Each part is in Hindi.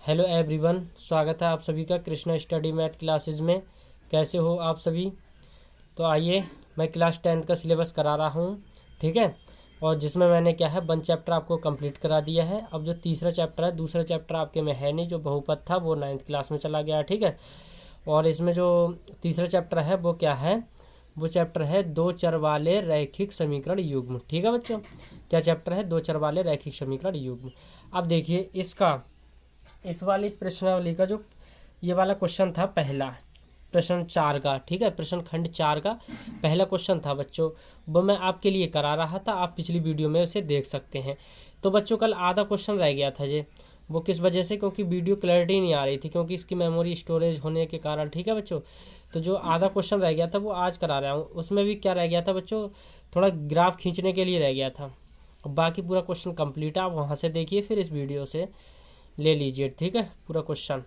हेलो एवरीवन, स्वागत है आप सभी का कृष्णा स्टडी मैथ क्लासेस में। कैसे हो आप सभी? तो आइए, मैं क्लास 10 का सिलेबस करा रहा हूँ, ठीक है। और जिसमें मैंने क्या है 1 चैप्टर आपको कंप्लीट करा दिया है। अब जो तीसरा चैप्टर है, दूसरा चैप्टर आपके में है नहीं, जो बहुपद था वो 9th क्लास में चला गया है, ठीक है। और इसमें जो तीसरा चैप्टर है वो क्या है, वो चैप्टर है दो चर वाले रैखिक समीकरण युग्म, ठीक है बच्चों। क्या चैप्टर है? दो चर वाले रैखिक समीकरण युग्म। अब देखिए इसका, इस वाली प्रश्नावली का जो ये वाला क्वेश्चन था पहला, प्रश्न 4 का, ठीक है, प्रश्न खंड 4 का पहला क्वेश्चन था बच्चों, वो मैं आपके लिए करा रहा था। आप पिछली वीडियो में उसे देख सकते हैं। तो बच्चों कल आधा क्वेश्चन रह गया था जे, वो किस वजह से? क्योंकि वीडियो क्लैरिटी नहीं आ रही थी, क्योंकि इसकी मेमोरी स्टोरेज होने के कारण, ठीक है बच्चों। तो जो आधा क्वेश्चन रह गया था वो आज करा रहा हूँ। उसमें भी क्या रह गया था बच्चों, थोड़ा ग्राफ खींचने के लिए रह गया था। बाकी पूरा क्वेश्चन कंप्लीट है, आप वहाँ से देखिए, फिर इस वीडियो से ले लीजिए, ठीक है, पूरा क्वेश्चन।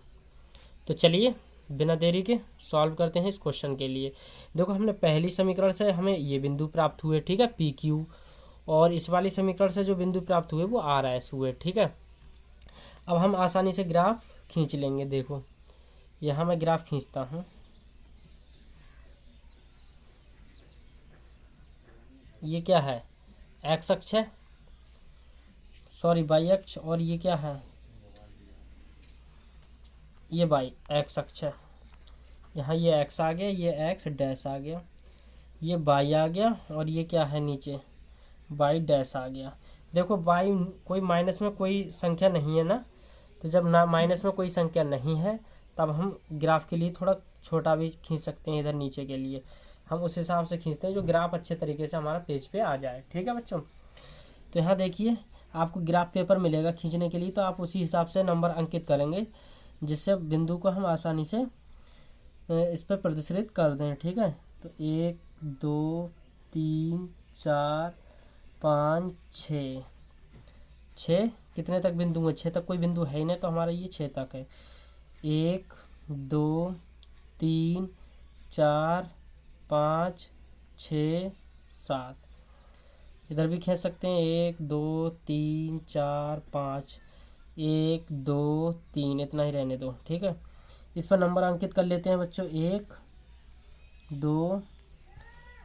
तो चलिए बिना देरी के सॉल्व करते हैं इस क्वेश्चन के लिए। देखो, हमने पहली समीकरण से हमें ये बिंदु प्राप्त हुए, ठीक है, पी क्यू। और इस वाली समीकरण से जो बिंदु प्राप्त हुए वो आर एस हुए, ठीक है। अब हम आसानी से ग्राफ खींच लेंगे। देखो यहाँ मैं ग्राफ खींचता हूँ। ये क्या है? एक्स अक्ष है, सॉरी वाई अक्ष। और ये क्या है? ये वाई एक्स अक्ष है। यहाँ ये एक्स आ गया, ये एक्स डैश आ गया, ये वाई आ गया, और ये क्या है नीचे? वाई डैश आ गया। देखो वाई, कोई माइनस में कोई संख्या नहीं है ना, तो जब ना माइनस में कोई संख्या नहीं है तब हम ग्राफ के लिए थोड़ा छोटा भी खींच सकते हैं। इधर नीचे के लिए हम उस हिसाब से खींचते हैं जो ग्राफ अच्छे तरीके से हमारा पेज पे आ जाए, ठीक है बच्चों। तो यहाँ देखिए, आपको ग्राफ पेपर मिलेगा खींचने के लिए, तो आप उसी हिसाब से नंबर अंकित करेंगे, जिससे बिंदु को हम आसानी से इस पर प्रदर्शित कर दें, ठीक है। तो 1 2 3 4 5 6, 6 कितने तक बिंदु है? 6 तक कोई बिंदु है ही नहीं, तो हमारा ये 6 तक है। 1 2 3 4 5 6 7, इधर भी खींच सकते हैं। 1 2 3 4 5, 1 2 3, इतना ही रहने दो, ठीक है। इस पर नंबर अंकित कर लेते हैं बच्चों। 1 2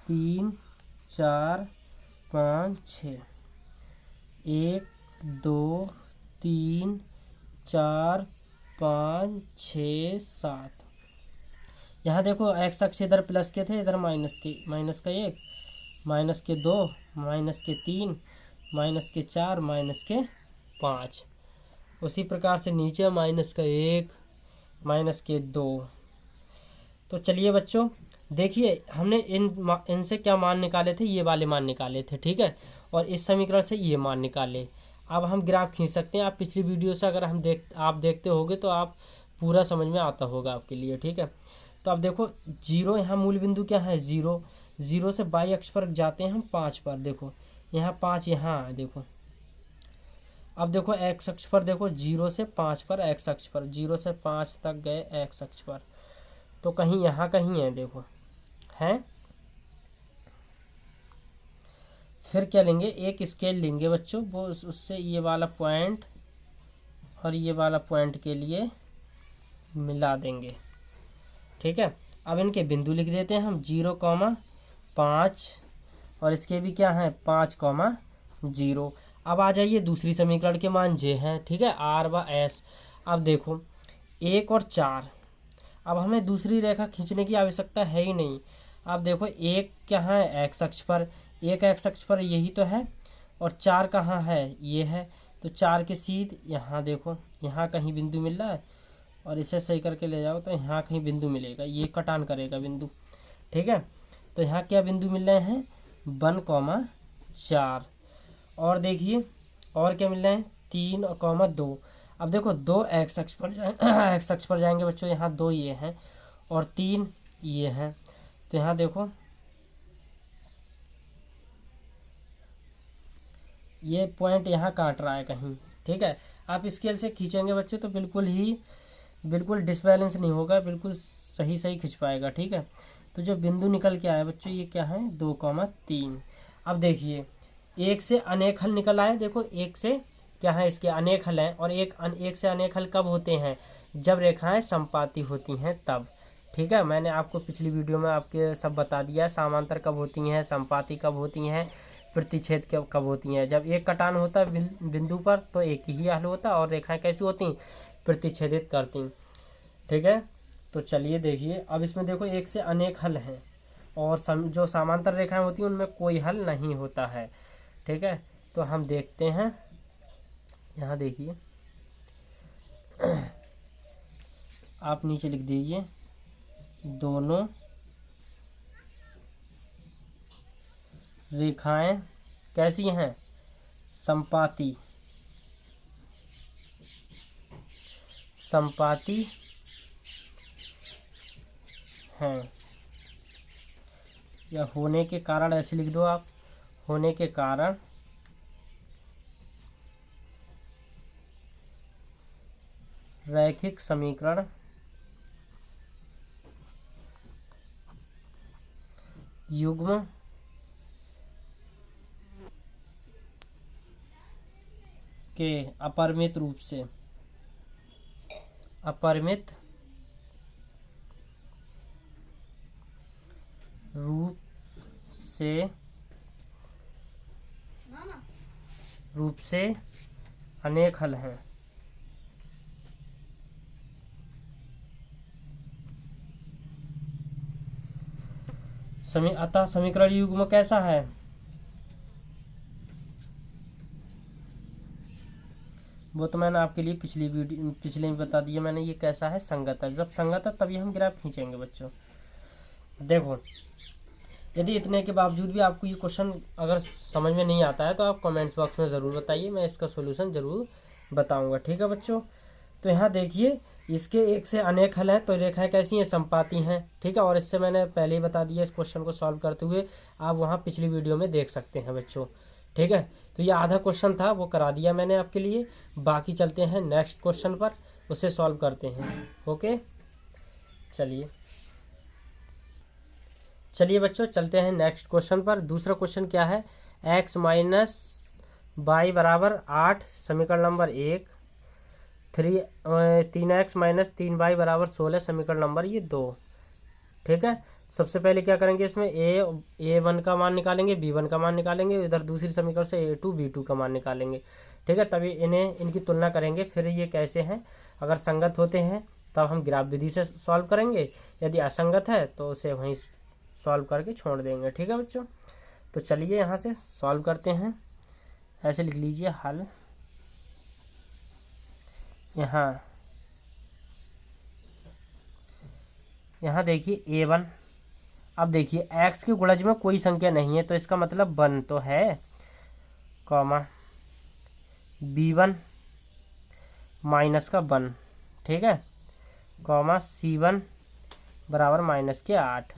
3 4 5 6, 1 2 3 4 5 6 7। यहाँ देखो एक्स अक्ष इधर प्लस के थे, इधर माइनस के। माइनस का 1, माइनस के 2, माइनस के 3, माइनस के 4, माइनस के 5। उसी प्रकार से नीचे माइनस का 1, माइनस के 2। तो चलिए बच्चों, देखिए हमने इनसे क्या मान निकाले थे? ये वाले मान निकाले थे, ठीक है। और इस समीकरण से ये मान निकाले। अब हम ग्राफ खींच सकते हैं। आप पिछली वीडियो से अगर आप देखते होगे तो आप पूरा समझ में आता होगा आपके लिए, ठीक है। तो अब देखो, जीरो यहाँ मूल बिंदु क्या है? जीरो। जीरो से बाई अक्ष पर जाते हैं हम 5 पर। देखो यहाँ 5 यहाँ है, देखो। अब देखो एक्स अक्ष पर, देखो 0 से 5 पर एक्स अक्ष पर, 0 से 5 तक गए एक्स अक्ष पर, तो कहीं यहाँ कहीं है, देखो है। फिर क्या लेंगे? एक स्केल लेंगे बच्चों, वो उससे ये वाला पॉइंट और ये वाला पॉइंट के लिए मिला देंगे, ठीक है। अब इनके बिंदु लिख देते हैं हम, 0,5, और इसके भी क्या है? 5,0। अब आ जाइए दूसरी समीकरण के मान जे हैं, ठीक है, आर व एस। अब देखो 1 और 4, अब हमें दूसरी रेखा खींचने की आवश्यकता है ही नहीं। अब देखो 1 कहाँ है? एक्स अक्ष पर। 1 एक्स अक्ष पर यही तो है, और 4 कहाँ है? ये है। तो 4 के सीध यहाँ देखो, यहाँ कहीं बिंदु मिल रहा है, और इसे सही करके ले जाओ तो यहाँ कहीं बिंदु मिलेगा, ये कटान करेगा बिंदु, ठीक है। तो यहाँ क्या बिंदु मिल रहे हैं? 1,4। और देखिए और क्या मिल रहे हैं? 3,2। अब देखो 2 एक्स अक्ष पर एक्स अक्ष पर जाएंगे बच्चों, यहाँ 2 ये हैं और 3 ये हैं। तो यहाँ देखो ये पॉइंट यहाँ काट रहा है कहीं, ठीक है। आप स्केल से खींचेंगे बच्चों तो बिल्कुल डिसबैलेंस नहीं होगा, बिल्कुल सही सही खिंच पाएगा, ठीक है। तो जो बिंदु निकल के आया बच्चों, ये क्या है? 2,3। अब देखिए 1 से अनेक हल निकल आए। देखो 1 से क्या है, इसके अनेक हल हैं। और एक से अनेक हल कब होते हैं, जब रेखाएं समपाती होती हैं तब। ठीक है, मैंने आपको पिछली वीडियो में आपके सब बता दिया है, समांतर कब होती हैं, समपाती कब होती हैं, प्रतिच्छेद कब होती हैं। जब एक कटान होता है बिंदु पर तो एक ही हल होता है, और रेखाएं कैसी होती, प्रतिच्छेदित करती। ठीक है, तो चलिए देखिए, अब इसमें देखो एक से अनेक हल हैं, और जो समांतर रेखाएं होती हैं उनमें कोई हल नहीं होता है। ठीक है, तो हम देखते हैं, यहाँ देखिए आप नीचे लिख दीजिए, दोनों रेखाएं कैसी हैं, समपाती हैं, या होने के कारण, ऐसे लिख दो आप, होने के कारण रैखिक समीकरण युग्म के अपरिमित रूप से अनेक हल हैं। अतः समीकरण युग्म कैसा है, वो तो मैंने आपके लिए पिछले में बता दिया मैंने, ये कैसा है, संगत है। जब संगत है तभी हम ग्राफ खींचेंगे बच्चों। देखो, यदि इतने के बावजूद भी आपको ये क्वेश्चन अगर समझ में नहीं आता है तो आप कमेंट्स बॉक्स में ज़रूर बताइए, मैं इसका सोल्यूशन ज़रूर बताऊंगा। ठीक है बच्चों, तो यहाँ देखिए, इसके एक से अनेक हल हैं, तो रेखाएं कैसी हैं, समपाती हैं। ठीक है, और इससे मैंने पहले ही बता दिया, इस क्वेश्चन को सॉल्व करते हुए आप वहाँ पिछली वीडियो में देख सकते हैं बच्चों। ठीक है, तो ये आधा क्वेश्चन था, वो करा दिया मैंने आपके लिए। बाकी चलते हैं नेक्स्ट क्वेश्चन पर, उसे सॉल्व करते हैं। ओके, चलिए बच्चों, चलते हैं नेक्स्ट क्वेश्चन पर। दूसरा क्वेश्चन क्या है, x माइनस वाई बराबर 8, समीकरण नंबर 1। 3x माइनस 3y बराबर 16, समीकरण नंबर ये 2। ठीक है, सबसे पहले क्या करेंगे, इसमें a1 का मान निकालेंगे, b1 का मान निकालेंगे, इधर दूसरी समीकरण से a2 b2 का मान निकालेंगे। ठीक है, तभी इनकी तुलना करेंगे, फिर ये कैसे हैं, अगर संगत होते हैं तब हम ग्राफ विधि से सॉल्व करेंगे, यदि असंगत है तो उसे वहीं सॉल्व करके छोड़ देंगे। ठीक है बच्चों, तो चलिए यहाँ से सॉल्व करते हैं। ऐसे लिख लीजिए हल, यहाँ देखिए a1। अब देखिए x के गुणज में कोई संख्या नहीं है तो इसका मतलब 1 तो है, कॉमा b1 माइनस का 1। ठीक है, कॉमा c1 बराबर माइनस के 8।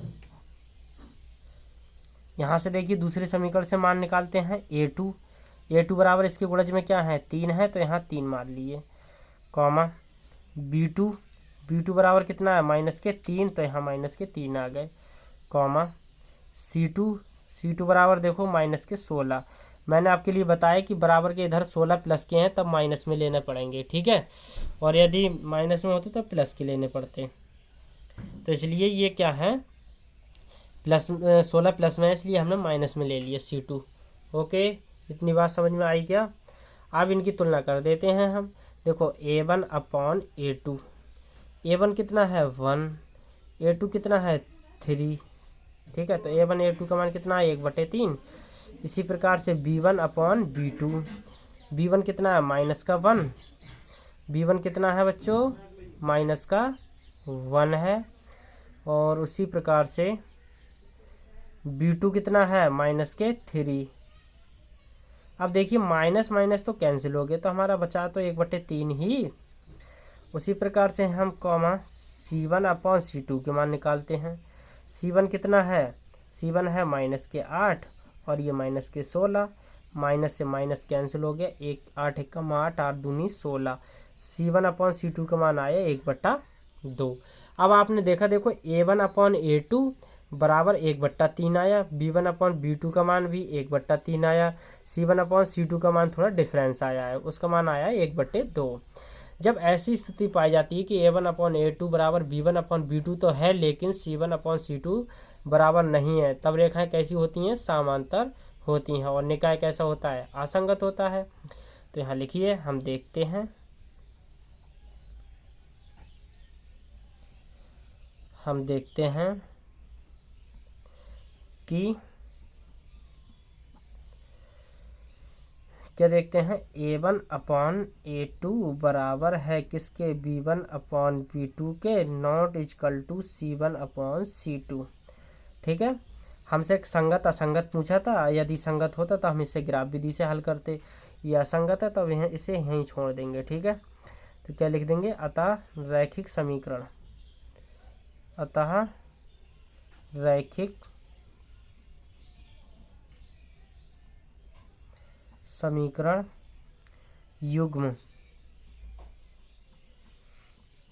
यहाँ से देखिए दूसरे समीकरण से मान निकालते हैं, a2 बराबर इसके गुणज में क्या है, 3 है, तो यहाँ 3 मान लिए, कॉमा b2 बराबर कितना है, माइनस के 3, तो यहाँ माइनस के 3 आ गए, कॉमा c2 बराबर देखो माइनस के 16। मैंने आपके लिए बताया कि बराबर के इधर 16 प्लस के हैं तब माइनस में लेने पड़ेंगे। ठीक है, और यदि माइनस में होते तो प्लस के लेने पड़ते, तो इसलिए ये क्या है, प्लस 16 प्लस में, इसलिए हमने माइनस में ले लिया c2। ओके, इतनी बात समझ में आई क्या। अब इनकी तुलना कर देते हैं हम। देखो a1 अपॉन a2, a1 कितना है 1, a2 कितना है 3। ठीक है, तो a1 a2 का मान कितना है 1/3। इसी प्रकार से b1 अपॉन b2, b1 कितना है माइनस का 1, b1 कितना है बच्चों माइनस का 1 है, और उसी प्रकार से b2 कितना है माइनस के 3। अब देखिए माइनस माइनस तो कैंसिल हो गए, तो हमारा बचा तो 1/3 ही। उसी प्रकार से हम कॉमा c1 अपॉन c2 के मान निकालते हैं। c1 कितना है, c1 है माइनस के 8 और ये माइनस के 16, माइनस से माइनस कैंसिल हो गया, 8 1 8, 8 दूनी 16। c1 अपॉन c2 का मान आया 1/2। अब आपने देखा, देखो a1 अपॉन a2 बराबर 1/3 आया। b1/b2 का मान भी 1/3 आया। c1/c2 का मान थोड़ा डिफरेंस आया है, उसका मान आया 1/2। जब ऐसी स्थिति पाई जाती है कि a1/a2 बराबर b1/b2 तो है, लेकिन c1/c2 बराबर नहीं है, तब रेखाएं कैसी होती हैं? समांतर होती हैं। और निकाय कैसा होता है? असंगत होता है। तो यहाँ लिखिए, हम देखते हैं, कि क्या देखते हैं, a1/a2 बराबर है किसके? b1/b2 के, नॉट इक्वल टू c1/c2। ठीक है, हमसे संगत असंगत पूछा था, यदि संगत होता तो हम इसे ग्राफ विधि से हल करते, ये असंगत है तो इसे यहीं छोड़ देंगे। ठीक है, तो क्या लिख देंगे? अतः रैखिक समीकरण युग्म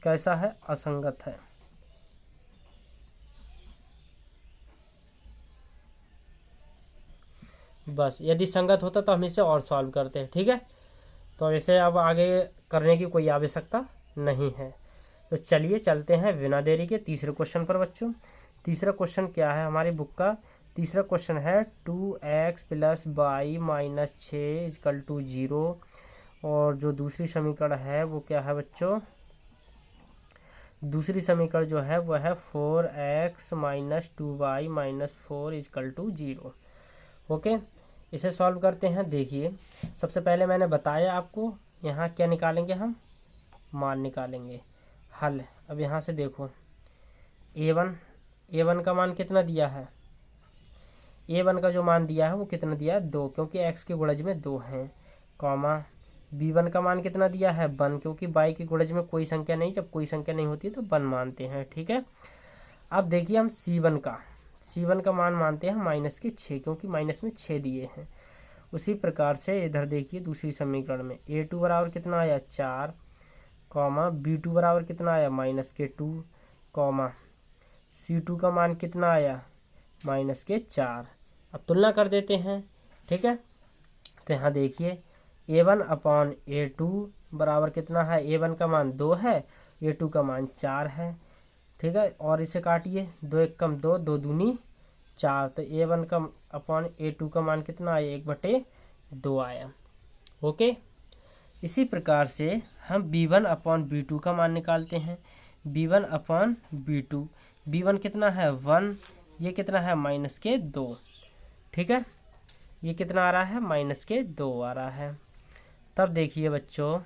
कैसा है? असंगत है। बस, यदि संगत होता तो हम इसे और सॉल्व करते। ठीक है, तो इसे अब आगे करने की कोई आवश्यकता नहीं है। तो चलिए चलते हैं बिना देरी के तीसरे क्वेश्चन पर बच्चों। तीसरा क्वेश्चन क्या है हमारी बुक का? तीसरा क्वेश्चन है 2x + y - 6 = 0। और जो दूसरी समीकरण है वो क्या है बच्चों? दूसरी समीकरण जो है वो है 4x - 2y - 4 = 0। ओके, इसे सॉल्व करते हैं। देखिए, सबसे पहले मैंने बताया आपको, यहाँ क्या निकालेंगे हम? मान निकालेंगे। हल, अब यहाँ से देखो, a1 का मान कितना दिया है? a1 का जो मान दिया है वो कितना दिया है? 2, क्योंकि x के गुणज में 2 हैं, कॉमा b1 का मान कितना दिया है? 1, क्योंकि y के गुणज में कोई संख्या नहीं, जब कोई संख्या नहीं होती है तो 1 मानते हैं। ठीक है, अब देखिए हम c1 का मान मानते हैं -6, क्योंकि माइनस में 6 दिए हैं। उसी प्रकार से इधर देखिए दूसरी समीकरण में a2 बराबर कितना आया? 4, कॉमा b2 बराबर कितना आया? -2, कॉमा c2 का मान कितना आया? -4। अब तुलना कर देते हैं। ठीक है, तो यहाँ देखिए a1/a2 बराबर कितना है? a1 का मान 2 है, a2 का मान 4 है। ठीक है, और इसे काटिए, 2 1 कम 2, 2 दूनी 4, तो a1/a2 का मान कितना आया? 1/2 आया। ओके, इसी प्रकार से हम b1/b2 का मान निकालते हैं। b1/b2, b1 कितना है? 1, ये कितना है? -2। ठीक है, ये कितना आ रहा है? -2 आ रहा है। तब देखिए बच्चों,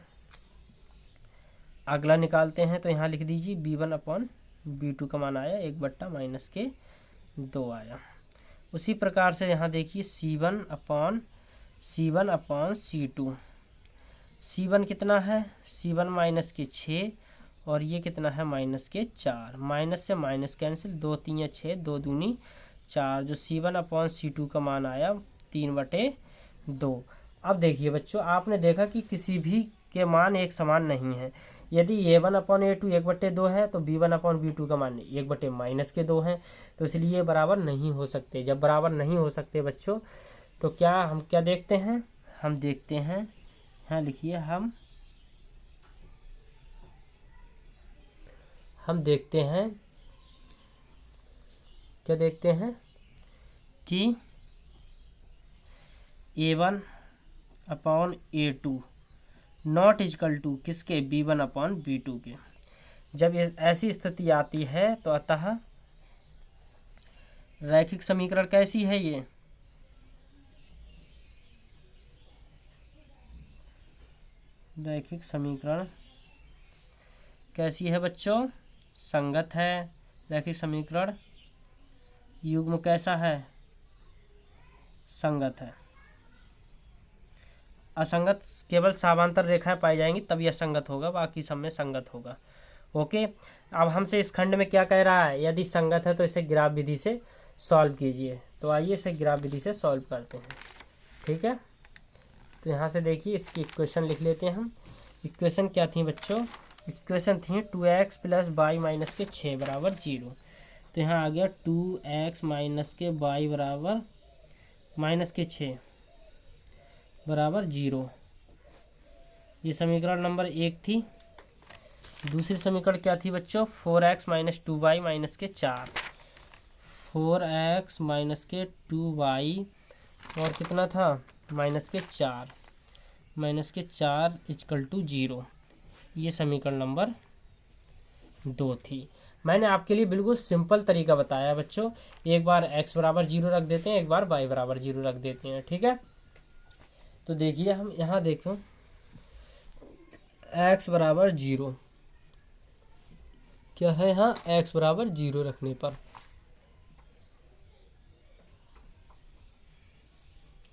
अगला निकालते हैं, तो यहाँ लिख दीजिए b1/b2 का मान आया 1/-2 आया। उसी प्रकार से यहाँ देखिए c1/c2, c1 कितना है? c1 -6, और ये कितना है? -4। माइनस से माइनस कैंसिल, 2 3 6, 2 दूनी 4, जो c1/c2 का मान आया 3/2। अब देखिए बच्चों, आपने देखा कि किसी भी के मान एक समान नहीं है। यदि a1/a2 1/2 है तो b1/b2 का मान 1/-2 है, तो इसलिए बराबर नहीं हो सकते। जब बराबर नहीं हो सकते बच्चों, तो हम क्या देखते हैं? हम देखते हैं, हाँ लिखिए, हम देखते हैं, क्या देखते हैं कि a1/a2 नॉट इक्वल टू किसके? b1/b2 के। जब ऐसी स्थिति आती है तो अतः रैखिक समीकरण कैसी है? ये रैखिक समीकरण कैसी है बच्चों? संगत है। रैखिक समीकरण युग्म कैसा है? संगत है। असंगत केवल समांतर रेखाएं पाई जाएंगी तब यह संगत होगा, बाकी सब में संगत होगा। ओके, अब हमसे इस खंड में क्या कह रहा है? यदि संगत है तो इसे ग्राफ विधि से सॉल्व कीजिए। तो आइए इसे ग्राफ विधि से सॉल्व करते हैं। ठीक है, तो यहाँ से देखिए इसकी इक्वेशन लिख लेते हैं हम। इक्वेशन क्या थी बच्चों? इक्वेशन थी 2x + y - 6 = 0। तो यहाँ आ गया 2x माइनस के y बराबर माइनस के 6 बराबर 0। ये समीकरण नंबर 1 थी। दूसरी समीकरण क्या थी बच्चों? 4x माइनस 2y माइनस के 4, 4x माइनस के 2y और कितना था माइनस के 4, माइनस के 4 इक्वल टू 0। ये समीकरण नंबर 2 थी। मैंने आपके लिए बिल्कुल सिंपल तरीका बताया बच्चों। एक बार x बराबर 0 रख देते हैं, एक बार y बराबर 0 रख देते हैं, ठीक है। तो देखिए हम यहाँ देखो x बराबर 0 क्या है, यहाँ x बराबर 0 रखने पर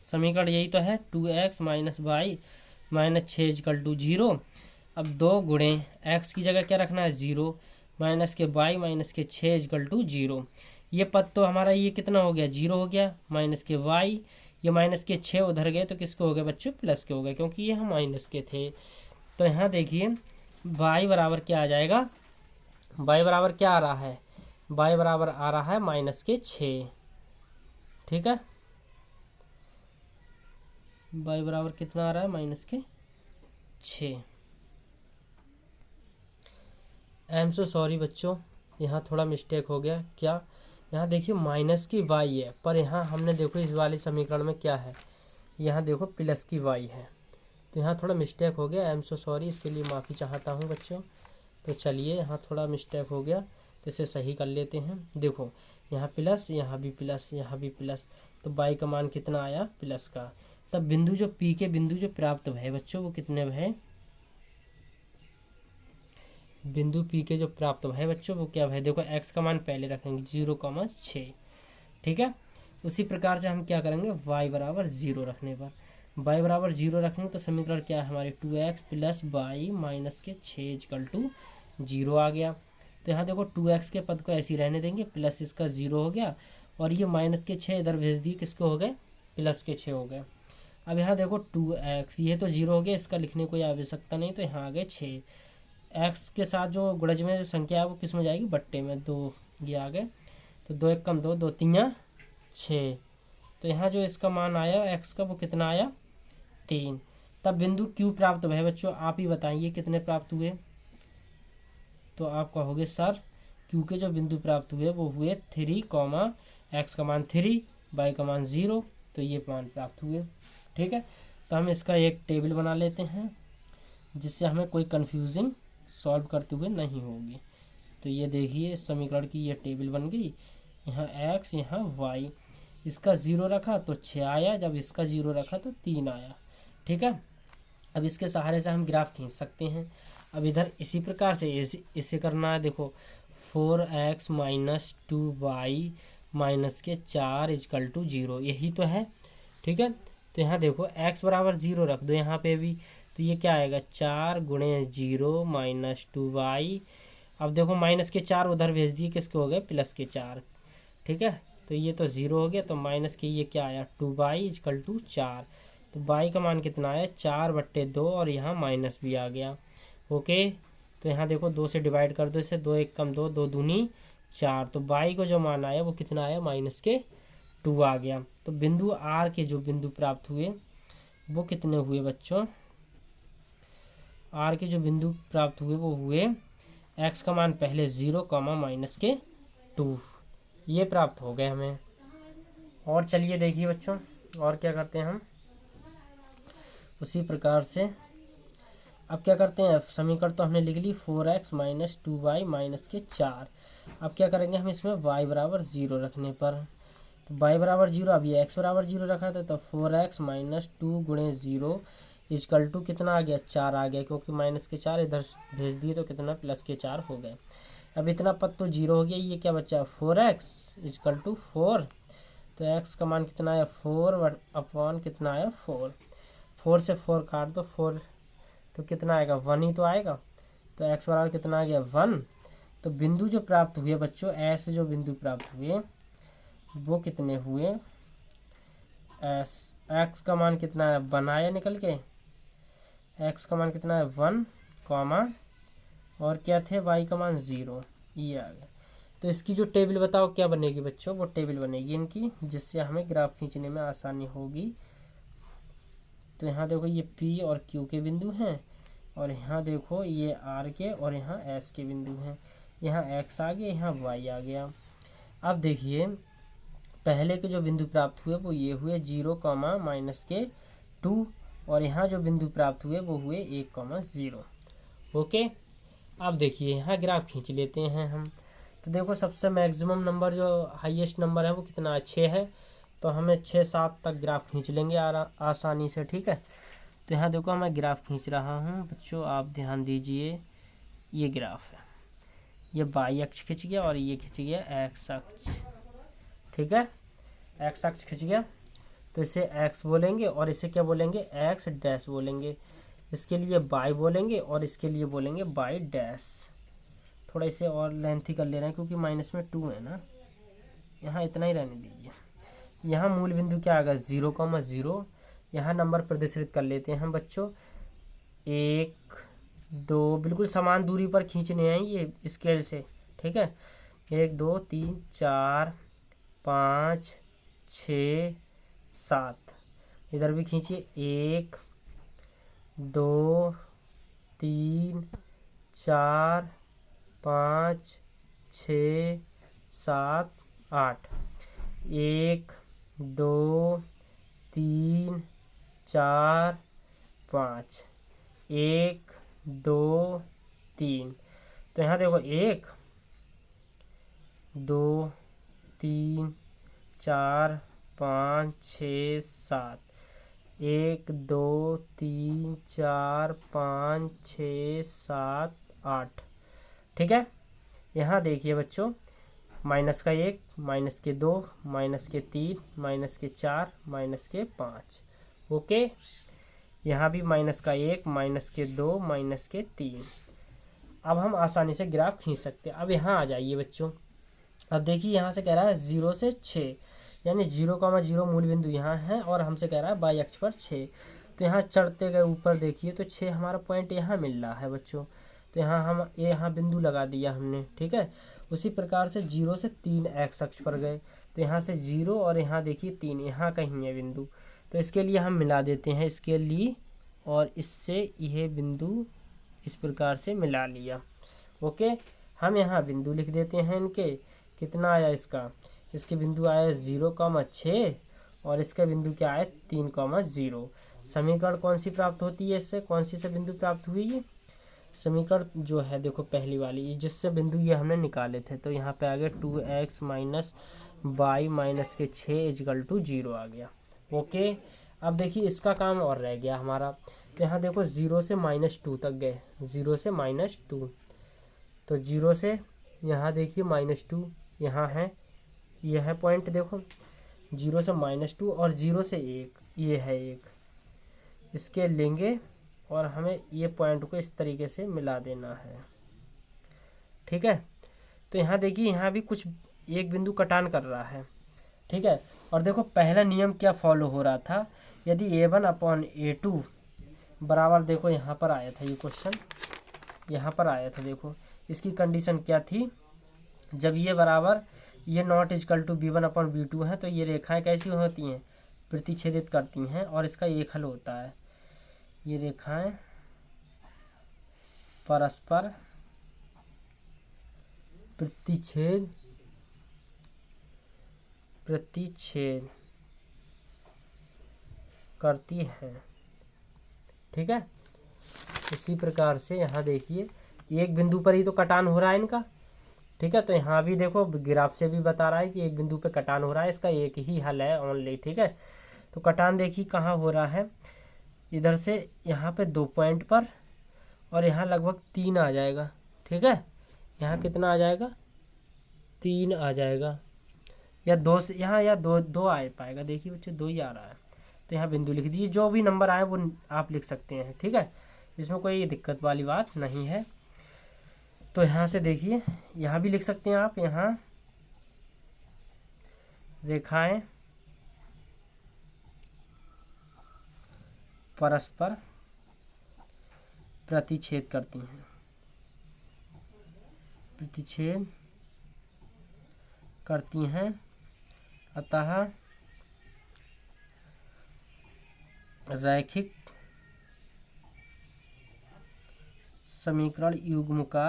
समीकरण यही तो है, 2x minus Y minus 6 equal to 0। अब 2 गुणे x की जगह क्या रखना है 0 माइनस के y माइनस के 6 इक्वल टू 0। ये पद तो हमारा ये कितना हो गया 0 हो गया, माइनस के y, ये माइनस के 6 उधर गए तो किसके हो गए बच्चों प्लस के हो गए, क्योंकि ये हम माइनस के थे। तो यहाँ देखिए y बराबर क्या आ जाएगा, y बराबर क्या आ रहा है, y बराबर आ रहा है माइनस के 6, ठीक है। y बराबर कितना आ रहा है माइनस के 6। आई एम सो सॉरी बच्चों, यहाँ थोड़ा मिस्टेक हो गया। क्या, यहाँ देखिए माइनस की y है, पर यहाँ हमने देखो इस वाले समीकरण में क्या है, यहाँ देखो प्लस की y है, तो यहाँ थोड़ा मिस्टेक हो गया। आई एम सो सॉरी, इसके लिए माफ़ी चाहता हूँ बच्चों। तो चलिए यहाँ थोड़ा मिस्टेक हो गया तो इसे सही कर लेते हैं। देखो यहाँ प्लस, यहाँ भी प्लस, यहाँ भी प्लस, तो y का मान कितना आया प्लस का। तब बिंदु जो P के बिंदु जो प्राप्त भय बच्चों वो कितने भय, बिंदु P के जो प्राप्त है बच्चों वो क्या है, देखो x का मान पहले रखेंगे 0,6, ठीक है। उसी प्रकार से हम क्या करेंगे y बराबर 0 रखने पर, y बराबर 0 रखेंगे तो समीकरण क्या है हमारे 2x प्लस y माइनस के 6 इक्वल टू 0 आ गया। तो यहाँ देखो 2x के पद को ऐसे ही रहने देंगे, प्लस इसका 0 हो गया और ये माइनस के 6 इधर भेज दिए, किसके हो गए प्लस के 6 हो गए। अब यहाँ देखो 2x, ये तो 0 हो गया, इसका लिखने कोई आवश्यकता नहीं, तो यहाँ आ गए 6। x के साथ जो गुणज में जो संख्या है वो किस में जाएगी बट्टे में, 2 ये आ गए, तो 2 1 कम 2, 2 3 6। तो यहाँ जो इसका मान आया x का वो कितना आया 3। तब बिंदु Q प्राप्त हुए बच्चों, आप ही बताइए कितने प्राप्त हुए। तो आप कहोगे सर Q के जो बिंदु प्राप्त हुए वो हुए 3, x का मान 3, y का मान 0, तो ये मान प्राप्त हुए, ठीक है। तो हम इसका एक टेबल बना लेते हैं जिससे हमें कोई कन्फ्यूजिंग सॉल्व करते हुए नहीं होगी। तो ये देखिए इस समीकरण की ये टेबल बन गई, यहाँ x यहाँ y, इसका 0 रखा तो 6 आया, जब इसका 0 रखा तो 3 आया, ठीक है। अब इसके सहारे से हम ग्राफ खींच सकते हैं। अब इधर इसी प्रकार से इसे करना है, देखो 4x माइनस 2y माइनस के 4 इक्वल टू 0, यही तो है, ठीक है। तो यहाँ देखो x बराबर 0 रख दो यहाँ पे भी, तो ये क्या आएगा 4 गुणे 0 माइनस 2y। अब देखो माइनस के 4 उधर भेज दिए, किसके हो गए प्लस के 4, ठीक है। तो ये तो 0 हो गया, तो माइनस के ये क्या आया 2y इक्वल टू 4। तो y का मान कितना आया 4/2 और यहाँ माइनस भी आ गया, ओके। तो यहाँ देखो 2 से डिवाइड कर दो इसे, 2 1 कम 2, 2 दूनी 4, तो y को जो मान आया वो कितना आया माइनस के 2 आ गया। तो बिंदु R के जो बिंदु प्राप्त हुए वो कितने हुए बच्चों, R के जो बिंदु प्राप्त हुए वो हुए x का मान पहले 0, माइनस के 2, ये प्राप्त हो गए हमें। और चलिए देखिए बच्चों और क्या करते हैं हम उसी प्रकार से। अब क्या करते हैं, समीकरण तो हमने लिख ली 4x माइनस 2y माइनस के 4। अब क्या करेंगे हम इसमें y बराबर 0 रखने पर, तो y बराबर 0, अब ये x बराबर 0 रखा था, तो 4x माइनस 2 गुणे 0 इक्वल टू कितना आ गया 4 आ गया, क्योंकि माइनस के 4 इधर भेज दिए तो कितना प्लस के 4 हो गए। अब इतना पद तो 0 हो गया, ये क्या बचा 4x इक्वल टू 4, तो x का मान कितना आया 4 अपॉन कितना आया 4, 4 से 4 काट दो 4, तो कितना आएगा 1 ही तो आएगा, तो x बराबर कितना आ गया 1। तो बिंदु जो प्राप्त हुए बच्चों, ऐसे जो बिंदु प्राप्त हुए वो कितने हुए, x का मान कितना है 1 आया निकल के, x का मान कितना है 1, और क्या थे y का मान 0, ये आ गया। तो इसकी जो टेबल बताओ क्या बनेगी बच्चों, वो टेबल बनेगी इनकी, जिससे हमें ग्राफ खींचने में आसानी होगी। तो यहाँ देखो ये P और Q के बिंदु हैं, और यहाँ देखो ये R के और यहाँ S के बिंदु हैं। यहाँ X आ गया, यहाँ Y आ गया। अब देखिए पहले के जो बिंदु प्राप्त हुए वो ये हुए 0, -2, और यहाँ जो बिंदु प्राप्त हुए वो हुए 1, 0। ओके, अब देखिए यहाँ ग्राफ खींच लेते हैं हम। तो देखो सबसे मैक्सिमम नंबर जो हाईएस्ट नंबर है वो कितना है, 6 है। तो हमें 6, 7 तक ग्राफ खींच लेंगे आसानी से, ठीक है। तो यहाँ देखो मैं ग्राफ खींच रहा हूँ बच्चों, आप ध्यान दीजिए। ये ग्राफ है, ये वाई अक्ष खिंच गया और ये खिंच गया एक्स अक्ष, ठीक है। एक्स अक्ष खिंच गया तो इसे एक्स बोलेंगे और इसे क्या बोलेंगे, एक्स डैश बोलेंगे। इसके लिए बाई बोलेंगे और इसके लिए बोलेंगे बाई डैश। थोड़ा इसे और लेंथी कर ले रहे हैं क्योंकि -2 है ना, यहाँ इतना ही रहने दीजिए। यहाँ मूल बिंदु क्या आएगा, 0, 0। यहाँ नंबर प्रदर्शित कर लेते हैं हम बच्चों, 1, 2, बिल्कुल समान दूरी पर खींचने हैं ये स्केल से, ठीक है। 1, 2, 3, 4, 5, 6, 7। इधर भी खींचिए, 1, 2, 3, 4, 5, 6, 7, 8। 1, 2, 3, 4, 5, 1, 2, 3। तो यहाँ देखो 1, 2, 3, 4, 5, 6, 7। 1, 2, 3, 4, 5, 6, 7, 8, ठीक है। यहाँ देखिए बच्चों, -1, -2, -3, -4, -5। ओके, यहाँ भी -1, -2, -3। अब हम आसानी से ग्राफ खींच सकते हैं। अब यहाँ आ जाइए बच्चों। अब देखिए यहाँ से कह रहा है 0 से 6, यानी 0, 0 मूल बिंदु यहाँ है और हमसे कह रहा है बाई अक्ष पर 6। तो यहाँ चढ़ते गए ऊपर देखिए तो 6 हमारा पॉइंट यहाँ मिल रहा है बच्चों। तो यहाँ बिंदु लगा दिया हमने, ठीक है। उसी प्रकार से 0 से 3 एक्स अक्ष पर गए, तो यहाँ से 0 और यहाँ देखिए 3, यहाँ कहीं है बिंदु। तो इसके लिए हम मिला देते हैं इसके लिए, और इससे यह बिंदु इस प्रकार से मिला लिया। ओके, हम यहाँ बिंदु लिख देते हैं इनके। कितना आया इसके बिंदु आया 0, 6, और इसका बिंदु क्या आया 3, 0। समीकरण कौन सी प्राप्त होती है इससे, कौन सी से बिंदु प्राप्त हुई ये समीकरण जो है, देखो पहली वाली, जिससे बिंदु ये हमने निकाले थे। तो यहाँ पे आ गया 2x -y -6 = 0 आ गया। ओके, अब देखिए इसका काम और रह गया हमारा। तो यहाँ देखो 0 से -2 तक गए, 0 से -2। तो 0 से यहाँ देखिए -2 यहाँ है, यह है पॉइंट। देखो 0 से -2 और 0 से 1, ये है 1। इसके लेंगे और हमें ये पॉइंट को इस तरीके से मिला देना है, ठीक है। तो यहाँ देखिए यहाँ भी कुछ एक बिंदु कटान कर रहा है, ठीक है। और देखो पहला नियम क्या फॉलो हो रहा था, यदि A1/A2 बराबर, देखो यहाँ पर आया था ये क्वेश्चन, यहाँ पर आया था। देखो इसकी कंडीशन क्या थी, जब ये बराबर ये नॉट = B1/B2 है, तो ये रेखाएं कैसी होती हैं, प्रतिच्छेदित करती हैं, और इसका एक हल होता है, ये रेखाएं परस्पर प्रतिच्छेद करती हैं, ठीक है। इसी प्रकार से यहाँ देखिए एक बिंदु पर ही तो कटान हो रहा है इनका, ठीक है। तो यहाँ भी देखो ग्राफ से भी बता रहा है कि एक बिंदु पे कटान हो रहा है, इसका एक ही हल है ओनली, ठीक है। तो कटान देखिए कहाँ हो रहा है, इधर से यहाँ पे 2 पॉइंट पर, और यहाँ लगभग 3 आ जाएगा, ठीक है। यहाँ कितना आ जाएगा, 3 आ जाएगा, या 2 से यहाँ, या 2 आ पाएगा। देखिए बच्चे 2 ही आ रहा है, तो यहाँ बिंदु लिख दीजिए, जो भी नंबर आए वो आप लिख सकते हैं, ठीक है। इसमें कोई दिक्कत वाली बात नहीं है। तो यहाँ से देखिए यहाँ भी लिख सकते हैं आप, यहाँ रेखाएं परस्पर प्रतिच्छेद करती हैं, प्रतिच्छेद करती हैं, अतः रैखिक समीकरण युग्म का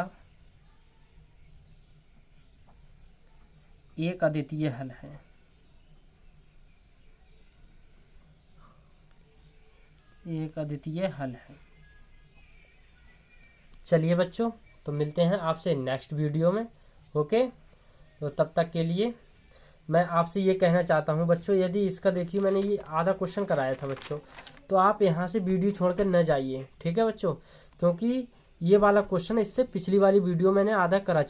एक अद्वितीय हल है। एक अद्वितीय हल है। चलिए बच्चों, तो मिलते हैं आपसे नेक्स्ट वीडियो में। ओके, तो तब तक के लिए मैं आपसे ये कहना चाहता हूँ बच्चों, यदि इसका देखिए मैंने ये आधा क्वेश्चन कराया था बच्चों, तो आप यहाँ से वीडियो छोड़कर न जाइए, ठीक है बच्चों, क्योंकि ये वाला क्वेश्चन इससे पिछली वाली वीडियो मैंने आधा करा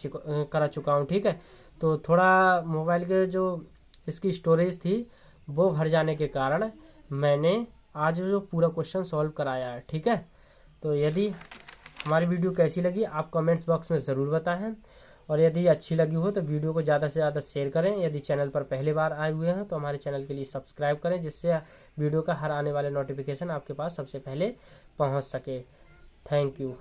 चुका हूँ, ठीक है। तो थोड़ा मोबाइल के जो इसकी स्टोरेज थी वो भर जाने के कारण मैंने आज जो पूरा क्वेश्चन सॉल्व कराया है, ठीक है। तो यदि हमारी वीडियो कैसी लगी आप कमेंट्स बॉक्स में ज़रूर बताएं, और यदि अच्छी लगी हो तो वीडियो को ज़्यादा से ज़्यादा शेयर करें। यदि चैनल पर पहली बार आए हुए हैं तो हमारे चैनल के लिए सब्सक्राइब करें, जिससे वीडियो का हर आने वाले नोटिफिकेशन आपके पास सबसे पहले पहुंच सके। Thank you.